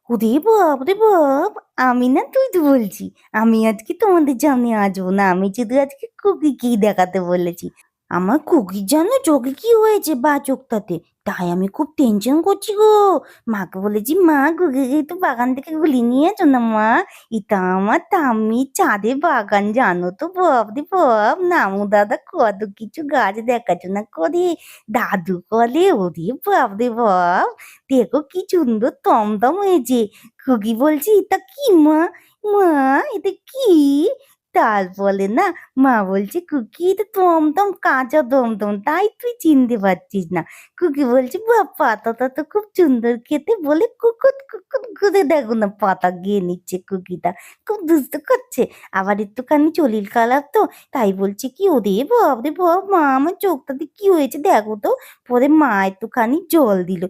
ওরে বাপ রে বাপ! আমি না তুই বলছি। আমি আজকে তোমাদের সামনে আসবো না। আমি শুধু আজকে খুকিকেই দেখাতে বলেছি। আমার খুকির জানো চোখে কি হয়েছে বাঁ চোখটাতে। তাই আমি খুব টেনশন করছি গো। মাকে বলেছি, মা খুকিকে একটু বাগান থেকে গুলিয়ে নিয়ে এসো না মা। এটা আমার ঠাম্মির ছাদের বাগান জানো তো, বাপ রে বাপ! নামু দাদা কত কিছু গাছ দেখাশোনা করে। দাদু বলে, ওরে বাপ রে বাপ! দেখো কি সুন্দর টমটম হয়েছে। খুকি বলছি, এটা কি মা? মা, এটা কি? তারপরে না মা বলছে, খুকি এটা টমটম, কাঁচা টমটম, তাই তুই চিনতে পারছিস না। খুকি বলছে, বাহ পাতাটা তো খুব সুন্দর খেতে, বলে কুকুর কুকুর ঘুরে দেখো না পাতা গিয়ে নিচ্ছে কুকিটা। খুব দুষ্টু করছে। আবার একটুখানি চলির কালার তো, তাই বলছে কি, ওরে বাপ রে বাপ! মা আমার চোখটাতে কি হয়েছে দেখো তো। পরে মা একটুখানি জল দিল।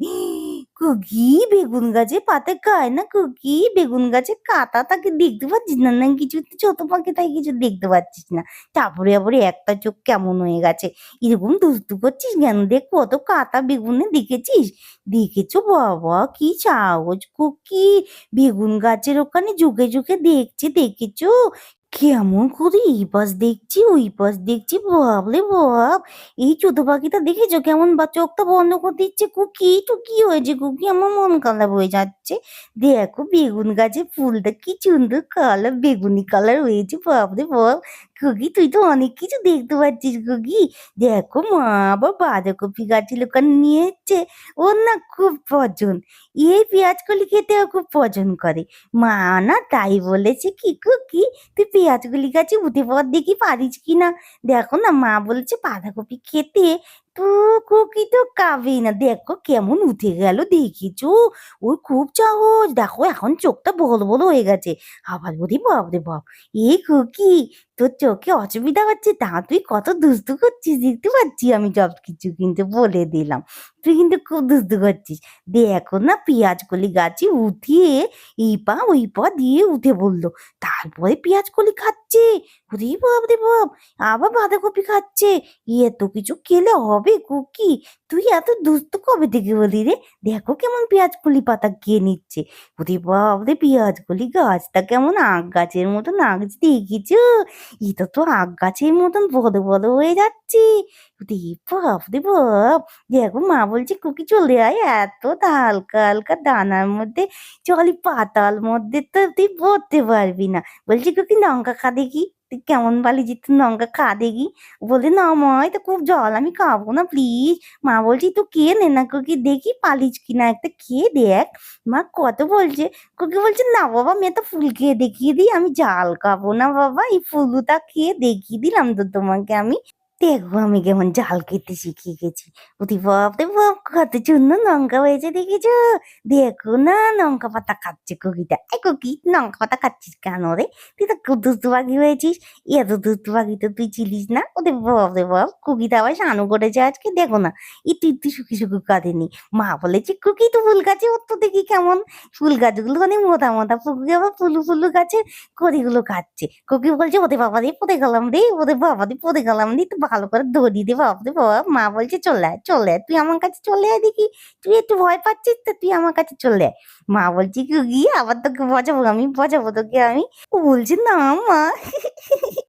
খুকি বেগুন গাছের পাতা খায় না খুকি? বেগুন গাছের কাঁটা তাকে দেখতে পাচ্ছিস না? না কিছু ছোট পাখি তাই কিছু দেখতে পাচ্ছিস না? তারপরে আবার একটা চোখ কেমন হয়ে গেছে। এরকম দুষ্টু করছিস কেন? দেখ কত কাঁটা বেগুনে, দেখেছিস? দেখেছো? বাবা কি সাহস খুকি! বেগুন গাছের ওখানে ঝুঁকে ঝুঁকে দেখছে, দেখেছো? কেমন করে এই পাশ দেখছি ওই পাশ দেখছি, বাপরে বাপ! এই ছোট পাখিটা দেখেছো কেমন বা চোখটা বন্ধ করে দিচ্ছে? খুকি তো কি হয়েছে খুকি? আমার মন খারাপ হয়ে যাচ্ছে। দেখো বেগুন গাছের ফুলটা কি সুন্দর কালার, বেগুনি কালার হয়েছে, বাপরে বাপ! খুকি তুই তো অনেক কিছু দেখতে পাচ্ছিস খুকি। দেখো মা আবার বাঁধাকপি গাছের ওখানে নিয়ে এসছে। ওর না খুব পছন্দ। এই পেঁয়াজ কলি খেতেও খুব পছন্দ করে। মা না তাই বলেছে কি খুকি, তুই পেঁয়াজগুলি গাছে উঠে পড় দেখি পারিস কিনা। দেখো না মা বলছে বাঁধাকপি খেতে, তো খুকি তো খাবেই না। দেখো কেমন উঠে গেল, দেখিছো? ওর খুব সাহস। দেখো এখন চোখটা বড় বড় হয়ে গেছে। আবার বলি, বাপ রে বাপ! এই খুকি, তোর চোখে অসুবিধা হচ্ছে তা তুই কত দুষ্টু করছিস দেখতে পাচ্ছি আমি সব কিছু কিন্তু বলে দিলাম। তুই কিন্তু খুব দুষ্টু করছিস। দেখো না পেঁয়াজ কলি গাছে উঠিয়ে এই পা ওই পা দিয়ে উঠে পড়লো। তারপরে পেঁয়াজ কলি খাচ্ছে। ওরে বাপ রে বাপ! আবার বাঁধাকপি খাচ্ছে। এত কিছু খেলে হবে খুকি? তুই এত দুষ্টু কবে থেকে হলি রে? দেখো কেমন পেঁয়াজ কলি পাতা খেয়ে নিচ্ছে। ওরে বাপ রে! পেঁয়াজ কলি গাছটা কেমন আগ গাছের মতন আগ দেখিছো? এটা তো আগ গাছের মতন বড় বড় হয়ে যাচ্ছে। ওরে বাপ রে বাপ! দেখো মা বলছে, খুকি চলে আয়, এত হালকা হালকা দানার মধ্যে জলি পাতাল মধ্যে তো তুই পড়তে পারবি না। বলছি, খুকি লঙ্কা খা দেখি। তুই কেমন বালি যে তুই লঙ্কা খা দেখি। বলে, না মা এটা খুব জল, আমি খাবো না প্লিজ। মা বলছি তুই খেয়ে নে না খুকি, দেখি পালিস কিনা, একটা খেয়ে দেখ। মা কত বলছে। খুকি বলছে, না বাবা আমি একটা ফুল খেয়ে দেখিয়ে দিই, আমি জাল খাবো না বাবা, এই ফুলটা খেয়ে দেখিয়ে দিলাম তো তোমাকে আমি। দেখো আমি কেমন জাল খেতে শিখে গেছি। ওরে বাপ রে বাপ! কত সুন্দর লঙ্কা হয়েছে দেখেছো? দেখো না লঙ্কা পাতা খাচ্ছে কুকিটা। এই কুকি, লঙ্কা পাতা খাচ্ছিস কেন রে? তুই তো খুব দুষ্টু পাখি হয়েছিস। এত দুষ্টু পাখি তো তুই ছিলিস না। ওরে বাপ রে বাপ! কুকিটা আবার স্নানও করেছে আজকে, দেখো না একটু একটু শুকি শুকি কাঁদেনি। মা বলেছে, কুকি তো ফুল গাছে উঠতো দেখি কেমন। ফুল গাছগুলো অনেক মোটা মোটা, কুকি আবার ফুলু ফুলু গাছে কড়িগুলো খাচ্ছে। কোকিল বলছে, ওরে বাবা রে পড়ে গেলাম রে, ওরে বাবা রে পড়ে গেলাম রে, একটু ভালো করে ধরি দে বাপ রে বাবা। মা বলছে, চলে আয় চলে আয়, তুই আমার কাছে চলে আয় দেখি। তুই একটু ভয় পাচ্ছিস তো তুই আমার কাছে চলে আয়। মা বলছি, কি আবার তোকে বজাবো আমি, বজাবো তোকে আমি। ও বলছে, না মা।